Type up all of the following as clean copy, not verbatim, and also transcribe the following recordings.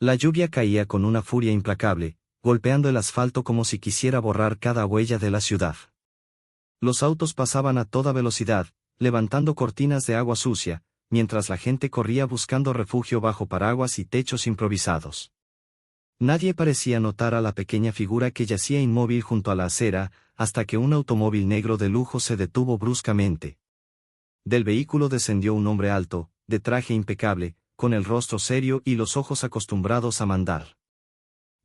La lluvia caía con una furia implacable, golpeando el asfalto como si quisiera borrar cada huella de la ciudad. Los autos pasaban a toda velocidad, levantando cortinas de agua sucia, mientras la gente corría buscando refugio bajo paraguas y techos improvisados. Nadie parecía notar a la pequeña figura que yacía inmóvil junto a la acera, hasta que un automóvil negro de lujo se detuvo bruscamente. Del vehículo descendió un hombre alto, de traje impecable, con el rostro serio y los ojos acostumbrados a mandar.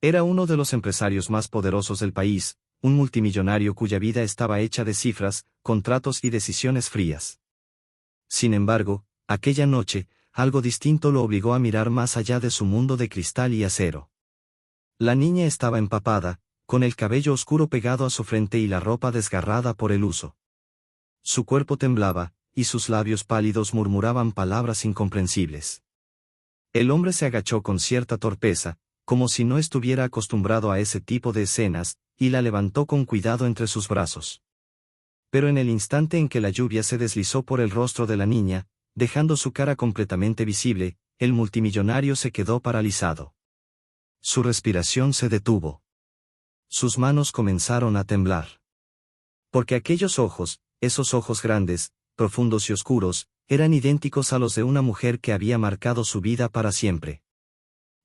Era uno de los empresarios más poderosos del país, un multimillonario cuya vida estaba hecha de cifras, contratos y decisiones frías. Sin embargo, aquella noche, algo distinto lo obligó a mirar más allá de su mundo de cristal y acero. La niña estaba empapada, con el cabello oscuro pegado a su frente y la ropa desgarrada por el uso. Su cuerpo temblaba, y sus labios pálidos murmuraban palabras incomprensibles. El hombre se agachó con cierta torpeza, como si no estuviera acostumbrado a ese tipo de escenas, y la levantó con cuidado entre sus brazos. Pero en el instante en que la lluvia se deslizó por el rostro de la niña, dejando su cara completamente visible, el multimillonario se quedó paralizado. Su respiración se detuvo. Sus manos comenzaron a temblar. Porque aquellos ojos, esos ojos grandes, profundos y oscuros, eran idénticos a los de una mujer que había marcado su vida para siempre.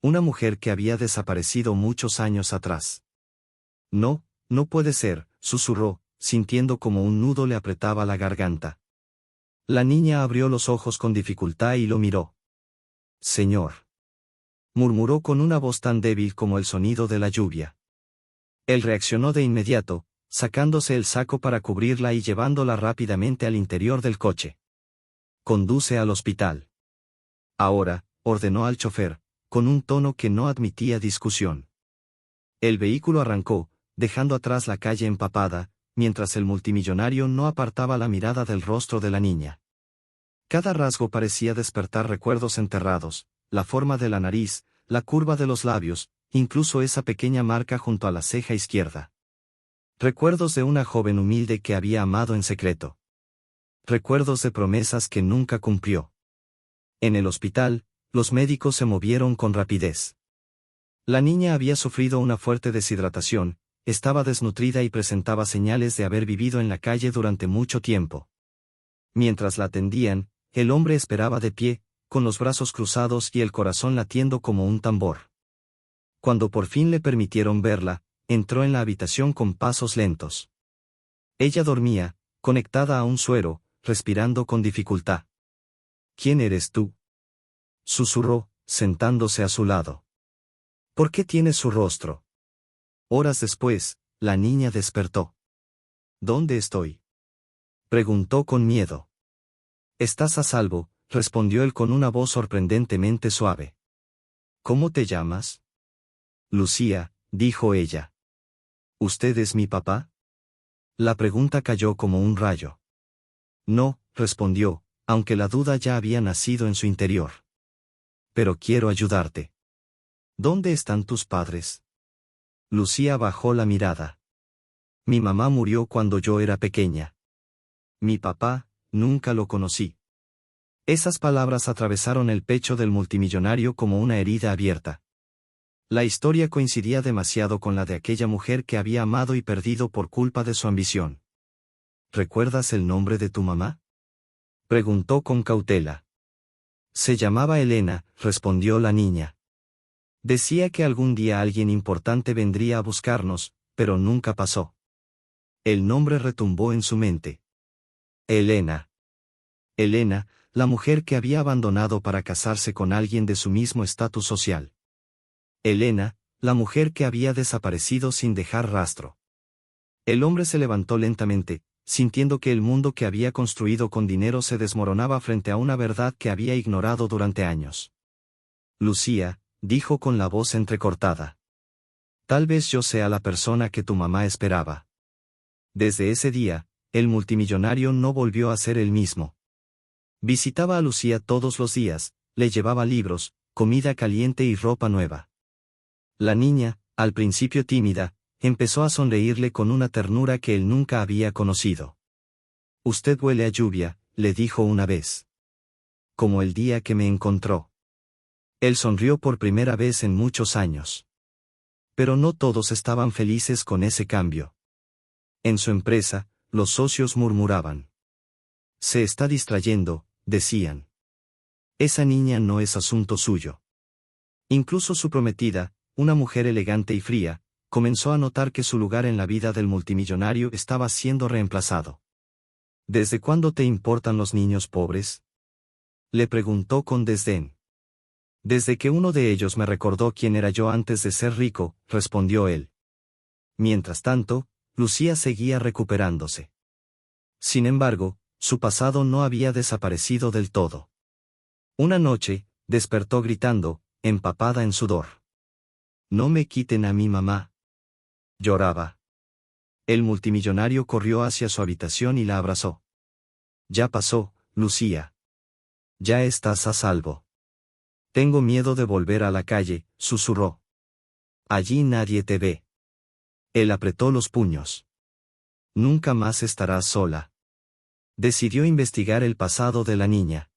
Una mujer que había desaparecido muchos años atrás. No, no puede ser, susurró, sintiendo como un nudo le apretaba la garganta. La niña abrió los ojos con dificultad y lo miró. Señor. Murmuró con una voz tan débil como el sonido de la lluvia. Él reaccionó de inmediato, sacándose el saco para cubrirla y llevándola rápidamente al interior del coche. Conduce al hospital. Ahora, ordenó al chofer, con un tono que no admitía discusión. El vehículo arrancó, dejando atrás la calle empapada, mientras el multimillonario no apartaba la mirada del rostro de la niña. Cada rasgo parecía despertar recuerdos enterrados, la forma de la nariz, la curva de los labios, incluso esa pequeña marca junto a la ceja izquierda. Recuerdos de una joven humilde que había amado en secreto. Recuerdos de promesas que nunca cumplió. En el hospital, los médicos se movieron con rapidez. La niña había sufrido una fuerte deshidratación, estaba desnutrida y presentaba señales de haber vivido en la calle durante mucho tiempo. Mientras la atendían, el hombre esperaba de pie, con los brazos cruzados y el corazón latiendo como un tambor. Cuando por fin le permitieron verla, entró en la habitación con pasos lentos. Ella dormía, conectada a un suero, respirando con dificultad. ¿Quién eres tú? Susurró, sentándose a su lado. ¿Por qué tienes su rostro? Horas después, la niña despertó. ¿Dónde estoy? Preguntó con miedo. Estás a salvo, respondió él con una voz sorprendentemente suave. ¿Cómo te llamas? Lucía, dijo ella. ¿Usted es mi papá? La pregunta cayó como un rayo. No, respondió, aunque la duda ya había nacido en su interior. Pero quiero ayudarte. ¿Dónde están tus padres? Lucía bajó la mirada. Mi mamá murió cuando yo era pequeña. Mi papá, nunca lo conocí. Esas palabras atravesaron el pecho del multimillonario como una herida abierta. La historia coincidía demasiado con la de aquella mujer que había amado y perdido por culpa de su ambición. ¿Recuerdas el nombre de tu mamá? Preguntó con cautela. Se llamaba Elena, respondió la niña. Decía que algún día alguien importante vendría a buscarnos, pero nunca pasó. El nombre retumbó en su mente. Elena. Elena, la mujer que había abandonado para casarse con alguien de su mismo estatus social. Elena, la mujer que había desaparecido sin dejar rastro. El hombre se levantó lentamente, sintiendo que el mundo que había construido con dinero se desmoronaba frente a una verdad que había ignorado durante años. Lucía, dijo con la voz entrecortada. Tal vez yo sea la persona que tu mamá esperaba. Desde ese día, el multimillonario no volvió a ser el mismo. Visitaba a Lucía todos los días, le llevaba libros, comida caliente y ropa nueva. La niña, al principio tímida, empezó a sonreírle con una ternura que él nunca había conocido. Usted huele a lluvia, le dijo una vez. Como el día que me encontró. Él sonrió por primera vez en muchos años. Pero no todos estaban felices con ese cambio. En su empresa, los socios murmuraban. Se está distrayendo, decían. Esa niña no es asunto suyo. Incluso su prometida, una mujer elegante y fría, comenzó a notar que su lugar en la vida del multimillonario estaba siendo reemplazado. ¿Desde cuándo te importan los niños pobres?, le preguntó con desdén. Desde que uno de ellos me recordó quién era yo antes de ser rico, respondió él. Mientras tanto, Lucía seguía recuperándose. Sin embargo, su pasado no había desaparecido del todo. Una noche, despertó gritando, empapada en sudor. No me quiten a mi mamá. Lloraba. El multimillonario corrió hacia su habitación y la abrazó. Ya pasó, Lucía. Ya estás a salvo. Tengo miedo de volver a la calle, susurró. Allí nadie te ve. Él apretó los puños. Nunca más estarás sola. Decidió investigar el pasado de la niña.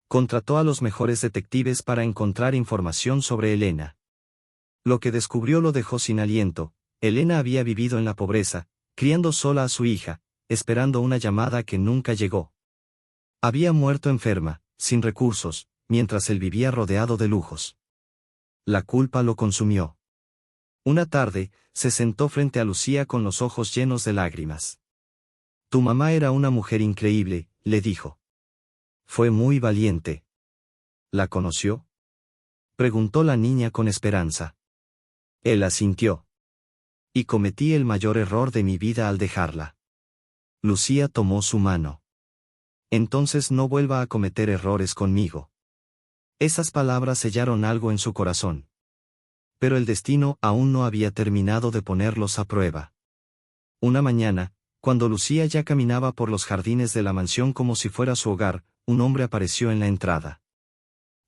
Contrató a los mejores detectives para encontrar información sobre Elena. Lo que descubrió lo dejó sin aliento. Elena había vivido en la pobreza, criando sola a su hija, esperando una llamada que nunca llegó. Había muerto enferma, sin recursos, mientras él vivía rodeado de lujos. La culpa lo consumió. Una tarde, se sentó frente a Lucía con los ojos llenos de lágrimas. Tu mamá era una mujer increíble, le dijo. Fue muy valiente. ¿La conoció?, preguntó la niña con esperanza. Él asintió. Y cometí el mayor error de mi vida al dejarla. Lucía tomó su mano. Entonces no vuelva a cometer errores conmigo. Esas palabras sellaron algo en su corazón. Pero el destino aún no había terminado de ponerlos a prueba. Una mañana, cuando Lucía ya caminaba por los jardines de la mansión como si fuera su hogar, un hombre apareció en la entrada.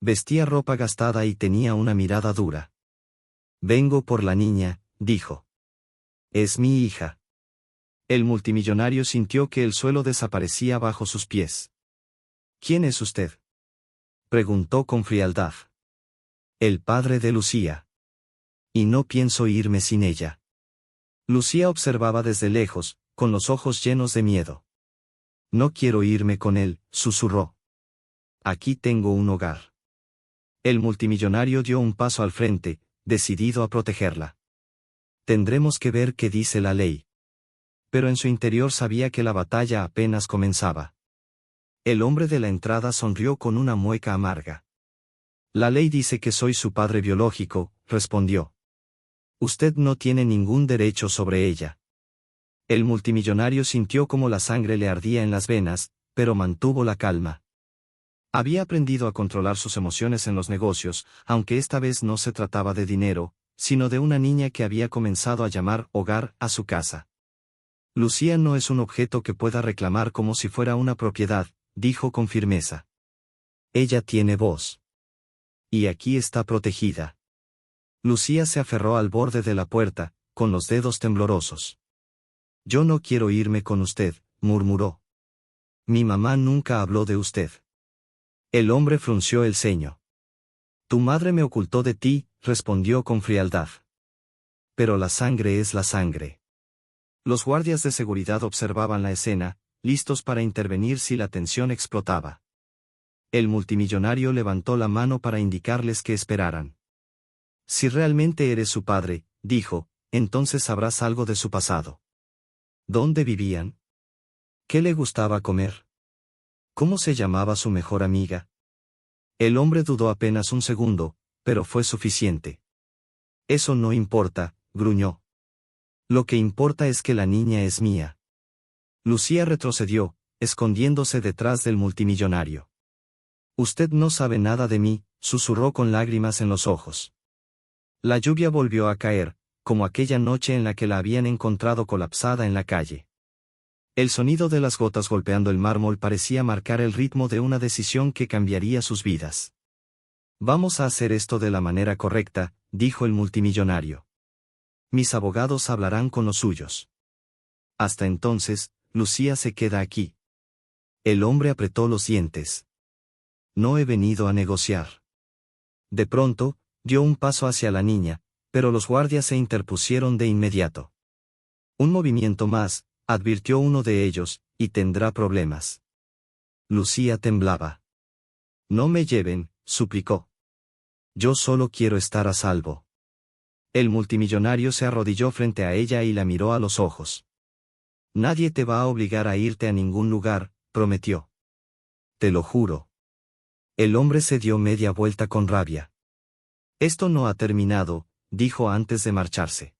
Vestía ropa gastada y tenía una mirada dura. Vengo por la niña, dijo. Es mi hija. El multimillonario sintió que el suelo desaparecía bajo sus pies. ¿Quién es usted?, preguntó con frialdad. El padre de Lucía. Y no pienso irme sin ella. Lucía observaba desde lejos, con los ojos llenos de miedo. No quiero irme con él, susurró. Aquí tengo un hogar. El multimillonario dio un paso al frente, decidido a protegerla. Tendremos que ver qué dice la ley. Pero en su interior sabía que la batalla apenas comenzaba. El hombre de la entrada sonrió con una mueca amarga. La ley dice que soy su padre biológico, respondió. Usted no tiene ningún derecho sobre ella. El multimillonario sintió como la sangre le ardía en las venas, pero mantuvo la calma. Había aprendido a controlar sus emociones en los negocios, aunque esta vez no se trataba de dinero, sino de una niña que había comenzado a llamar hogar a su casa. Lucía no es un objeto que pueda reclamar como si fuera una propiedad, dijo con firmeza. Ella tiene voz. Y aquí está protegida. Lucía se aferró al borde de la puerta, con los dedos temblorosos. Yo no quiero irme con usted, murmuró. Mi mamá nunca habló de usted. El hombre frunció el ceño. Tu madre me ocultó de ti, respondió con frialdad. Pero la sangre es la sangre. Los guardias de seguridad observaban la escena, listos para intervenir si la tensión explotaba. El multimillonario levantó la mano para indicarles que esperaran. Si realmente eres su padre, dijo, entonces sabrás algo de su pasado. ¿Dónde vivían? ¿Qué le gustaba comer? ¿Cómo se llamaba su mejor amiga? El hombre dudó apenas un segundo, pero fue suficiente. Eso no importa, gruñó. Lo que importa es que la niña es mía. Lucía retrocedió, escondiéndose detrás del multimillonario. Usted no sabe nada de mí, susurró con lágrimas en los ojos. La lluvia volvió a caer, como aquella noche en la que la habían encontrado colapsada en la calle. El sonido de las gotas golpeando el mármol parecía marcar el ritmo de una decisión que cambiaría sus vidas. Vamos a hacer esto de la manera correcta, dijo el multimillonario. Mis abogados hablarán con los suyos. Hasta entonces, Lucía se queda aquí. El hombre apretó los dientes. No he venido a negociar. De pronto, dio un paso hacia la niña, pero los guardias se interpusieron de inmediato. Un movimiento más, advirtió uno de ellos, y tendrá problemas. Lucía temblaba. No me lleven, suplicó. Yo solo quiero estar a salvo. El multimillonario se arrodilló frente a ella y la miró a los ojos. Nadie te va a obligar a irte a ningún lugar, prometió. Te lo juro. El hombre se dio media vuelta con rabia. Esto no ha terminado, dijo antes de marcharse.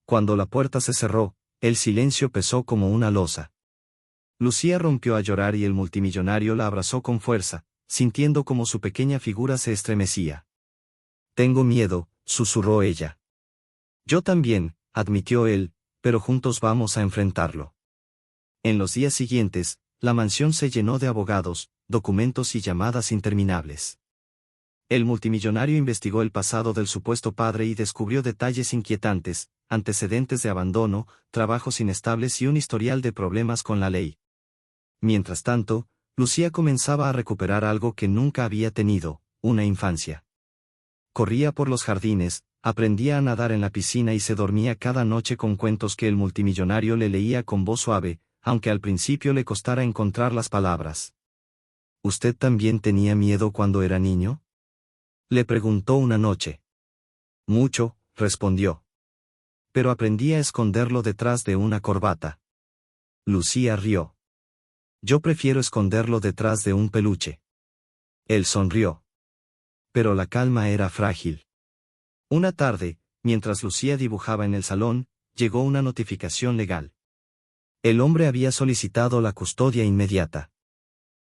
Cuando la puerta se cerró, el silencio pesó como una losa. Lucía rompió a llorar y el multimillonario la abrazó con fuerza, sintiendo como su pequeña figura se estremecía. Tengo miedo, susurró ella. Yo también, admitió él, pero juntos vamos a enfrentarlo. En los días siguientes, la mansión se llenó de abogados, documentos y llamadas interminables. El multimillonario investigó el pasado del supuesto padre y descubrió detalles inquietantes, antecedentes de abandono, trabajos inestables y un historial de problemas con la ley. Mientras tanto, Lucía comenzaba a recuperar algo que nunca había tenido, una infancia. Corría por los jardines, aprendía a nadar en la piscina y se dormía cada noche con cuentos que el multimillonario le leía con voz suave, aunque al principio le costara encontrar las palabras. ¿Usted también tenía miedo cuando era niño?, le preguntó una noche. Mucho, respondió. Pero aprendí a esconderlo detrás de una corbata. Lucía rió. Yo prefiero esconderlo detrás de un peluche. Él sonrió. Pero la calma era frágil. Una tarde, mientras Lucía dibujaba en el salón, llegó una notificación legal. El hombre había solicitado la custodia inmediata.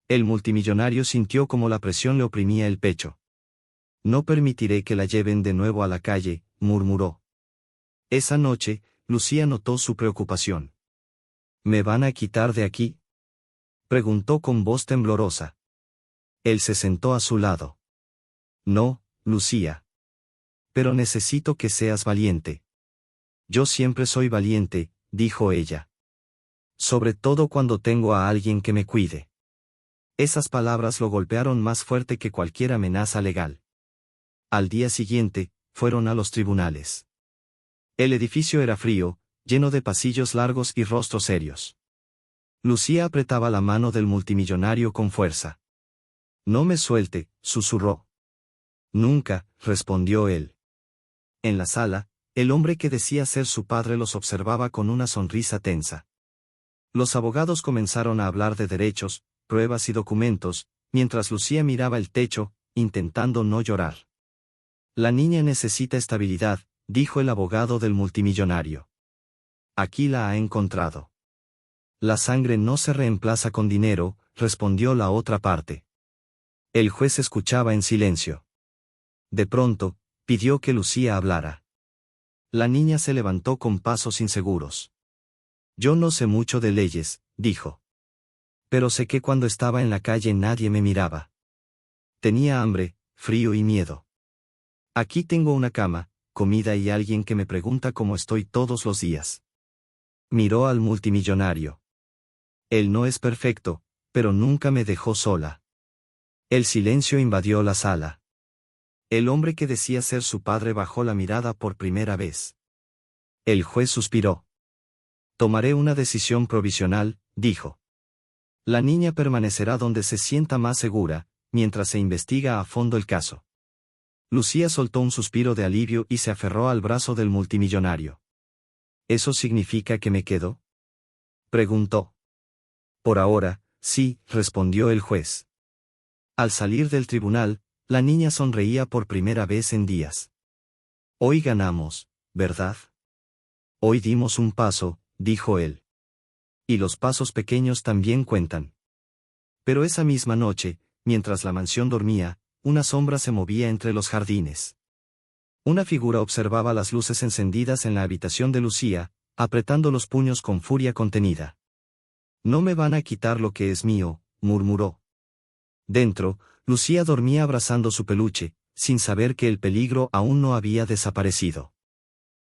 El multimillonario sintió como la presión le oprimía el pecho. No permitiré que la lleven de nuevo a la calle, murmuró. Esa noche, Lucía notó su preocupación. ¿Me van a quitar de aquí?, preguntó con voz temblorosa. Él se sentó a su lado. No, Lucía. Pero necesito que seas valiente. Yo siempre soy valiente, dijo ella. Sobre todo cuando tengo a alguien que me cuide. Esas palabras lo golpearon más fuerte que cualquier amenaza legal. Al día siguiente, fueron a los tribunales. El edificio era frío, lleno de pasillos largos y rostros serios. Lucía apretaba la mano del multimillonario con fuerza. No me suelte, susurró. Nunca, respondió él. En la sala, el hombre que decía ser su padre los observaba con una sonrisa tensa. Los abogados comenzaron a hablar de derechos, pruebas y documentos, mientras Lucía miraba el techo, intentando no llorar. La niña necesita estabilidad, dijo el abogado del multimillonario. Aquí la ha encontrado. La sangre no se reemplaza con dinero, respondió la otra parte. El juez escuchaba en silencio. De pronto, pidió que Lucía hablara. La niña se levantó con pasos inseguros. Yo no sé mucho de leyes, dijo. Pero sé que cuando estaba en la calle nadie me miraba. Tenía hambre, frío y miedo. Aquí tengo una cama, comida y alguien que me pregunta cómo estoy todos los días. Miró al multimillonario. Él no es perfecto, pero nunca me dejó sola. El silencio invadió la sala. El hombre que decía ser su padre bajó la mirada por primera vez. El juez suspiró. Tomaré una decisión provisional, dijo. La niña permanecerá donde se sienta más segura, mientras se investiga a fondo el caso. Lucía soltó un suspiro de alivio y se aferró al brazo del multimillonario. ¿Eso significa que me quedo?, preguntó. Por ahora, sí, respondió el juez. Al salir del tribunal, la niña sonreía por primera vez en días. Hoy ganamos, ¿verdad? Hoy dimos un paso, dijo él. Y los pasos pequeños también cuentan. Pero esa misma noche, mientras la mansión dormía, una sombra se movía entre los jardines. Una figura observaba las luces encendidas en la habitación de Lucía, apretando los puños con furia contenida. No me van a quitar lo que es mío, murmuró. Dentro, Lucía dormía abrazando su peluche, sin saber que el peligro aún no había desaparecido.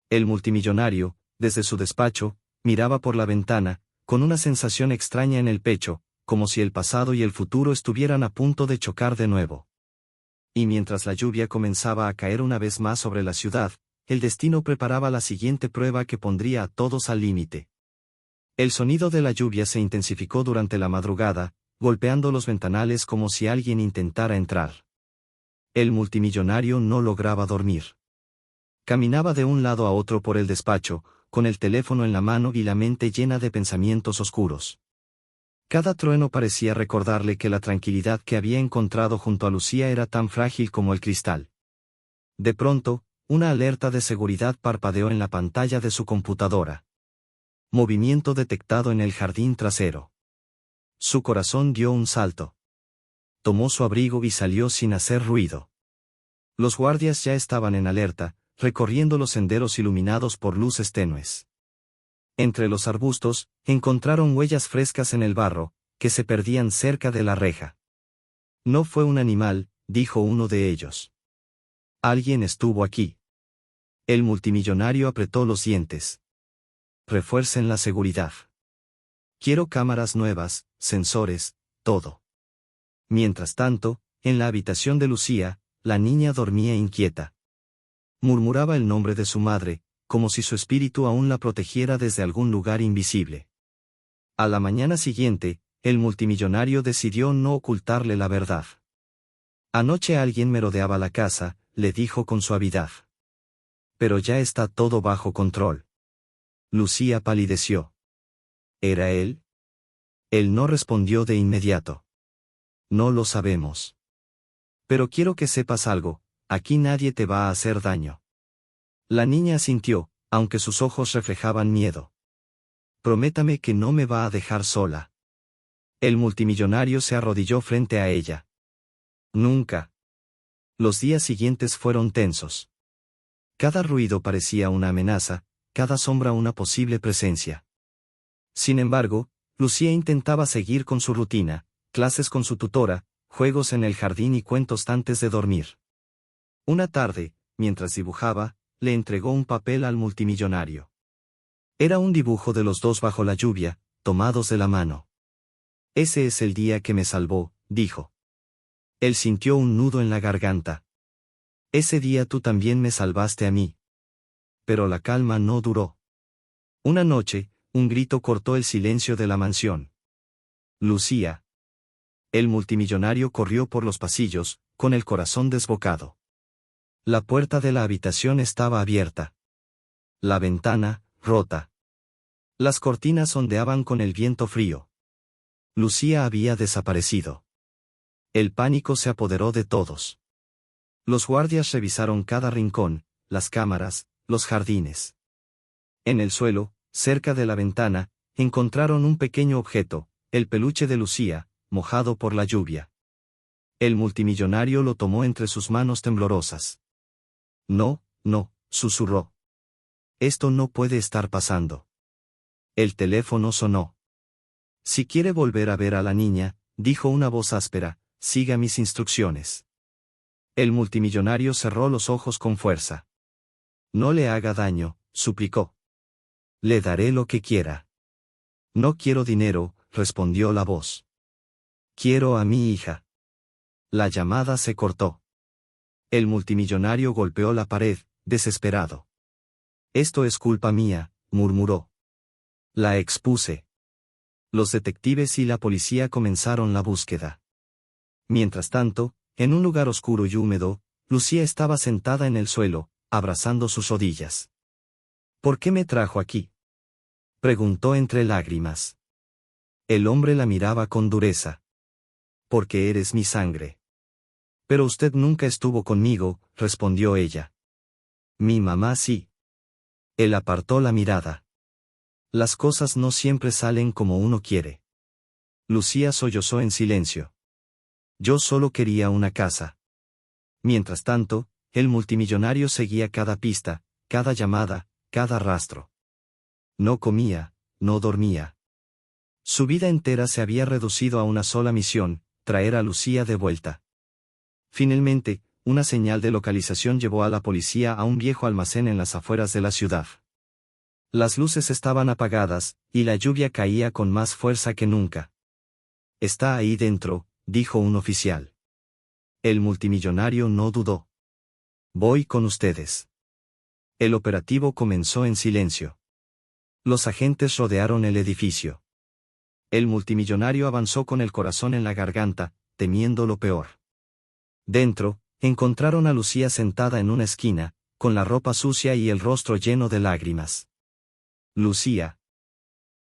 El multimillonario, desde su despacho, miraba por la ventana, con una sensación extraña en el pecho, como si el pasado y el futuro estuvieran a punto de chocar de nuevo. Y mientras la lluvia comenzaba a caer una vez más sobre la ciudad, el destino preparaba la siguiente prueba que pondría a todos al límite. El sonido de la lluvia se intensificó durante la madrugada, golpeando los ventanales como si alguien intentara entrar. El multimillonario no lograba dormir. Caminaba de un lado a otro por el despacho, con el teléfono en la mano y la mente llena de pensamientos oscuros. Cada trueno parecía recordarle que la tranquilidad que había encontrado junto a Lucía era tan frágil como el cristal. De pronto, una alerta de seguridad parpadeó en la pantalla de su computadora. Movimiento detectado en el jardín trasero. Su corazón dio un salto. Tomó su abrigo y salió sin hacer ruido. Los guardias ya estaban en alerta, recorriendo los senderos iluminados por luces tenues. Entre los arbustos, encontraron huellas frescas en el barro, que se perdían cerca de la reja. No fue un animal, dijo uno de ellos. Alguien estuvo aquí. El multimillonario apretó los dientes. Refuercen la seguridad. Quiero cámaras nuevas, sensores, todo. Mientras tanto, en la habitación de Lucía, la niña dormía inquieta. Murmuraba el nombre de su madre, como si su espíritu aún la protegiera desde algún lugar invisible. A la mañana siguiente, el multimillonario decidió no ocultarle la verdad. Anoche alguien merodeaba la casa, le dijo con suavidad. Pero ya está todo bajo control. Lucía palideció. ¿Era él? Él no respondió de inmediato. No lo sabemos. Pero quiero que sepas algo, aquí nadie te va a hacer daño. La niña asintió, aunque sus ojos reflejaban miedo. Prométame que no me va a dejar sola. El multimillonario se arrodilló frente a ella. Nunca. Los días siguientes fueron tensos. Cada ruido parecía una amenaza, cada sombra una posible presencia. Sin embargo, Lucía intentaba seguir con su rutina, clases con su tutora, juegos en el jardín y cuentos antes de dormir. Una tarde, mientras dibujaba, le entregó un papel al multimillonario. Era un dibujo de los dos bajo la lluvia, tomados de la mano. Ese es el día que me salvó, dijo. Él sintió un nudo en la garganta. Ese día tú también me salvaste a mí. Pero la calma no duró. Una noche, un grito cortó el silencio de la mansión. Lucía. El multimillonario corrió por los pasillos, con el corazón desbocado. La puerta de la habitación estaba abierta. La ventana, rota. Las cortinas ondeaban con el viento frío. Lucía había desaparecido. El pánico se apoderó de todos. Los guardias revisaron cada rincón, las cámaras, los jardines. En el suelo, cerca de la ventana, encontraron un pequeño objeto, el peluche de Lucía, mojado por la lluvia. El multimillonario lo tomó entre sus manos temblorosas. No, no, susurró. Esto no puede estar pasando. El teléfono sonó. Si quiere volver a ver a la niña, dijo una voz áspera, siga mis instrucciones. El multimillonario cerró los ojos con fuerza. No le haga daño, suplicó. Le daré lo que quiera. No quiero dinero, respondió la voz. Quiero a mi hija. La llamada se cortó. El multimillonario golpeó la pared, desesperado. Esto es culpa mía, murmuró. La expuse. Los detectives y la policía comenzaron la búsqueda. Mientras tanto, en un lugar oscuro y húmedo, Lucía estaba sentada en el suelo, abrazando sus rodillas. ¿Por qué me trajo aquí?, preguntó entre lágrimas. El hombre la miraba con dureza. Porque eres mi sangre. Pero usted nunca estuvo conmigo, respondió ella. Mi mamá sí. Él apartó la mirada. Las cosas no siempre salen como uno quiere. Lucía sollozó en silencio. Yo solo quería una casa. Mientras tanto, el multimillonario seguía cada pista, cada llamada, cada rastro. No comía, no dormía. Su vida entera se había reducido a una sola misión, traer a Lucía de vuelta. Finalmente, una señal de localización llevó a la policía a un viejo almacén en las afueras de la ciudad. Las luces estaban apagadas, y la lluvia caía con más fuerza que nunca. Está ahí dentro, dijo un oficial. El multimillonario no dudó. Voy con ustedes. El operativo comenzó en silencio. Los agentes rodearon el edificio. El multimillonario avanzó con el corazón en la garganta, temiendo lo peor. Dentro, encontraron a Lucía sentada en una esquina, con la ropa sucia y el rostro lleno de lágrimas. «Lucía»,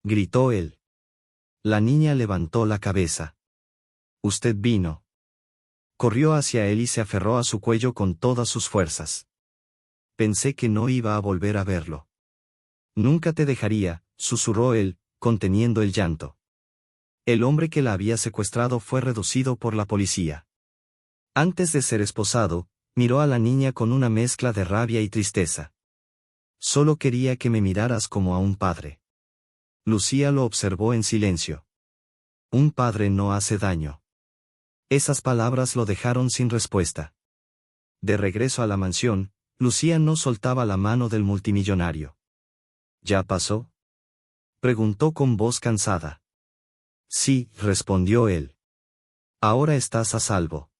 gritó él. La niña levantó la cabeza. «Usted vino». Corrió hacia él y se aferró a su cuello con todas sus fuerzas. «Pensé que no iba a volver a verlo». «Nunca te dejaría», susurró él, conteniendo el llanto. El hombre que la había secuestrado fue reducido por la policía. Antes de ser esposado, miró a la niña con una mezcla de rabia y tristeza. «Solo quería que me miraras como a un padre». Lucía lo observó en silencio. «Un padre no hace daño». Esas palabras lo dejaron sin respuesta. De regreso a la mansión, Lucía no soltaba la mano del multimillonario. «¿Ya pasó?», preguntó con voz cansada. «Sí», respondió él. «Ahora estás a salvo».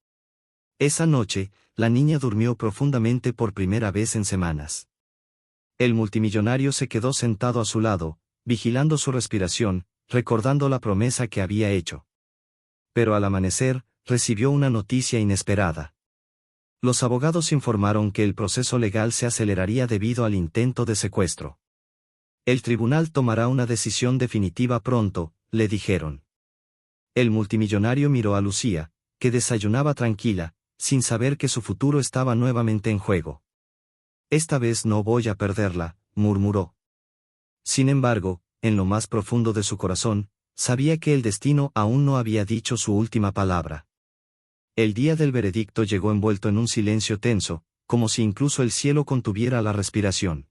Esa noche, la niña durmió profundamente por primera vez en semanas. El multimillonario se quedó sentado a su lado, vigilando su respiración, recordando la promesa que había hecho. Pero al amanecer, recibió una noticia inesperada. Los abogados informaron que el proceso legal se aceleraría debido al intento de secuestro. «El tribunal tomará una decisión definitiva pronto», le dijeron. El multimillonario miró a Lucía, que desayunaba tranquila, sin saber que su futuro estaba nuevamente en juego. «Esta vez no voy a perderla», murmuró. Sin embargo, en lo más profundo de su corazón, sabía que el destino aún no había dicho su última palabra. El día del veredicto llegó envuelto en un silencio tenso, como si incluso el cielo contuviera la respiración.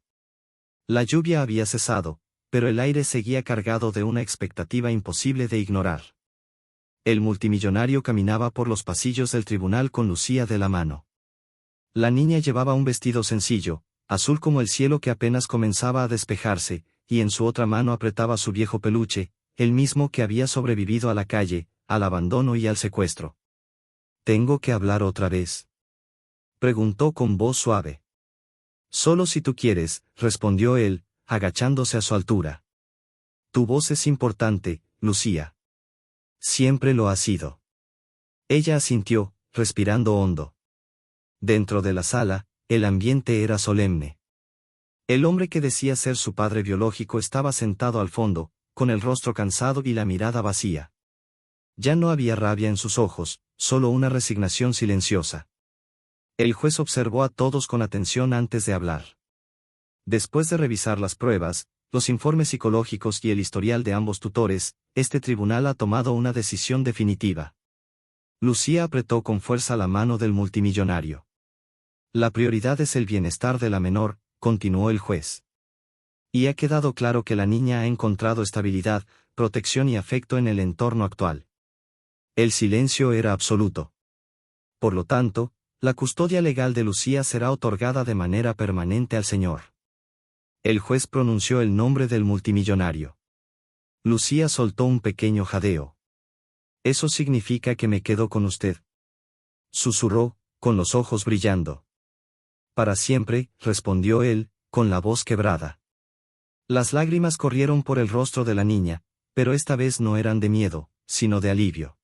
La lluvia había cesado, pero el aire seguía cargado de una expectativa imposible de ignorar. El multimillonario caminaba por los pasillos del tribunal con Lucía de la mano. La niña llevaba un vestido sencillo, azul como el cielo que apenas comenzaba a despejarse, y en su otra mano apretaba su viejo peluche, el mismo que había sobrevivido a la calle, al abandono y al secuestro. «¿Tengo que hablar otra vez?», preguntó con voz suave. «Solo si tú quieres», respondió él, agachándose a su altura. «Tu voz es importante, Lucía. Siempre lo ha sido». Ella asintió, respirando hondo. Dentro de la sala, el ambiente era solemne. El hombre que decía ser su padre biológico estaba sentado al fondo, con el rostro cansado y la mirada vacía. Ya no había rabia en sus ojos, solo una resignación silenciosa. El juez observó a todos con atención antes de hablar. Después de revisar las pruebas, los informes psicológicos y el historial de ambos tutores, este tribunal ha tomado una decisión definitiva. Lucía apretó con fuerza la mano del multimillonario. «La prioridad es el bienestar de la menor», continuó el juez. «Y ha quedado claro que la niña ha encontrado estabilidad, protección y afecto en el entorno actual». El silencio era absoluto. Por lo tanto, la custodia legal de Lucía será otorgada de manera permanente al señor. El juez pronunció el nombre del multimillonario. Lucía soltó un pequeño jadeo. «Eso significa que me quedo con usted», susurró, con los ojos brillando. «Para siempre», respondió él, con la voz quebrada. Las lágrimas corrieron por el rostro de la niña, pero esta vez no eran de miedo, sino de alivio.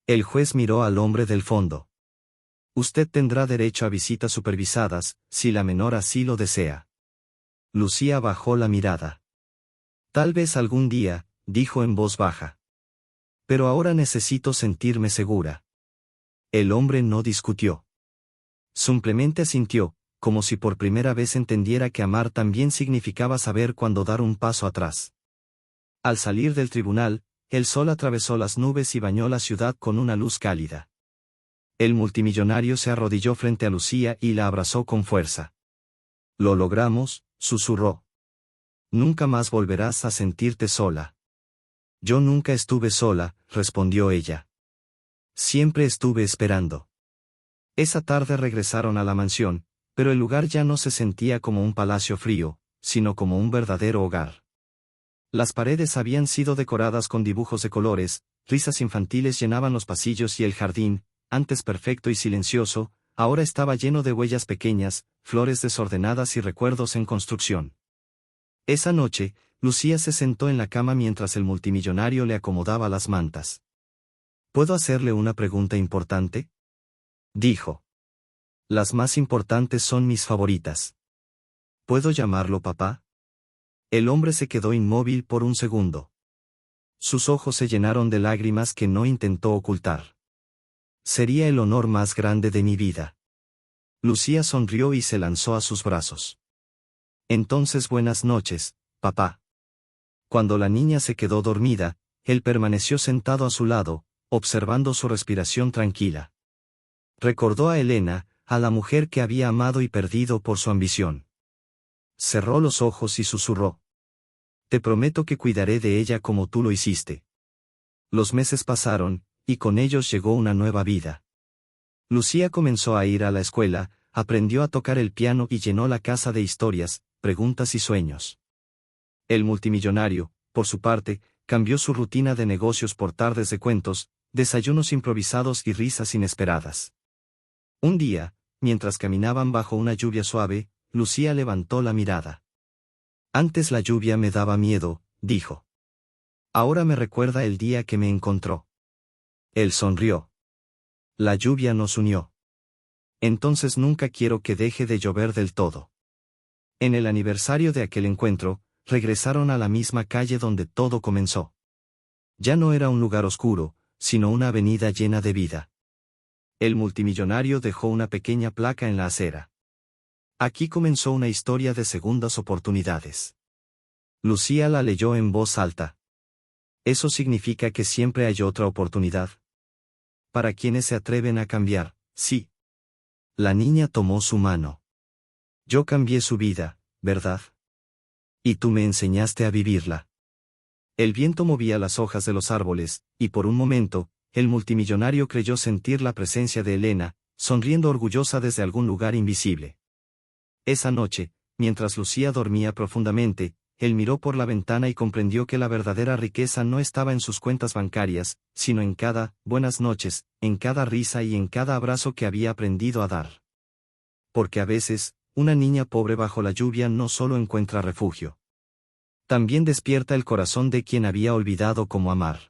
El juez miró al hombre del fondo. «Usted tendrá derecho a visitas supervisadas, si la menor así lo desea». Lucía bajó la mirada. «Tal vez algún día», dijo en voz baja. «Pero ahora necesito sentirme segura». El hombre no discutió. Simplemente asintió, como si por primera vez entendiera que amar también significaba saber cuándo dar un paso atrás. Al salir del tribunal, el sol atravesó las nubes y bañó la ciudad con una luz cálida. El multimillonario se arrodilló frente a Lucía y la abrazó con fuerza. «Lo logramos», susurró. «Nunca más volverás a sentirte sola». «Yo nunca estuve sola», respondió ella. «Siempre estuve esperando». Esa tarde regresaron a la mansión, pero el lugar ya no se sentía como un palacio frío, sino como un verdadero hogar. Las paredes habían sido decoradas con dibujos de colores, risas infantiles llenaban los pasillos y el jardín, antes perfecto y silencioso, ahora estaba lleno de huellas pequeñas, flores desordenadas y recuerdos en construcción. Esa noche, Lucía se sentó en la cama mientras el multimillonario le acomodaba las mantas. ¿Puedo hacerle una pregunta importante?, dijo. Las más importantes son mis favoritas. ¿Puedo llamarlo papá? El hombre se quedó inmóvil por un segundo. Sus ojos se llenaron de lágrimas que no intentó ocultar. Sería el honor más grande de mi vida. Lucía sonrió y se lanzó a sus brazos. Entonces buenas noches, papá. Cuando la niña se quedó dormida, él permaneció sentado a su lado, observando su respiración tranquila. Recordó a Elena, a la mujer que había amado y perdido por su ambición. Cerró los ojos y susurró. Te prometo que cuidaré de ella como tú lo hiciste. Los meses pasaron, y con ellos llegó una nueva vida. Lucía comenzó a ir a la escuela, aprendió a tocar el piano y llenó la casa de historias, preguntas y sueños. El multimillonario, por su parte, cambió su rutina de negocios por tardes de cuentos, desayunos improvisados y risas inesperadas. Un día, mientras caminaban bajo una lluvia suave, Lucía levantó la mirada. Antes la lluvia me daba miedo, dijo. Ahora me recuerda el día que me encontró. Él sonrió. La lluvia nos unió. Entonces nunca quiero que deje de llover del todo. En el aniversario de aquel encuentro, regresaron a la misma calle donde todo comenzó. Ya no era un lugar oscuro, sino una avenida llena de vida. El multimillonario dejó una pequeña placa en la acera. Aquí comenzó una historia de segundas oportunidades. Lucía la leyó en voz alta. Eso significa que siempre hay otra oportunidad. Para quienes se atreven a cambiar, sí. La niña tomó su mano. Yo cambié su vida, ¿verdad? Y tú me enseñaste a vivirla. El viento movía las hojas de los árboles, y por un momento, el multimillonario creyó sentir la presencia de Elena, sonriendo orgullosa desde algún lugar invisible. Esa noche, mientras Lucía dormía profundamente, él miró por la ventana y comprendió que la verdadera riqueza no estaba en sus cuentas bancarias, sino en cada buenas noches, en cada risa y en cada abrazo que había aprendido a dar. Porque a veces, una niña pobre bajo la lluvia no solo encuentra refugio. También despierta el corazón de quien había olvidado cómo amar.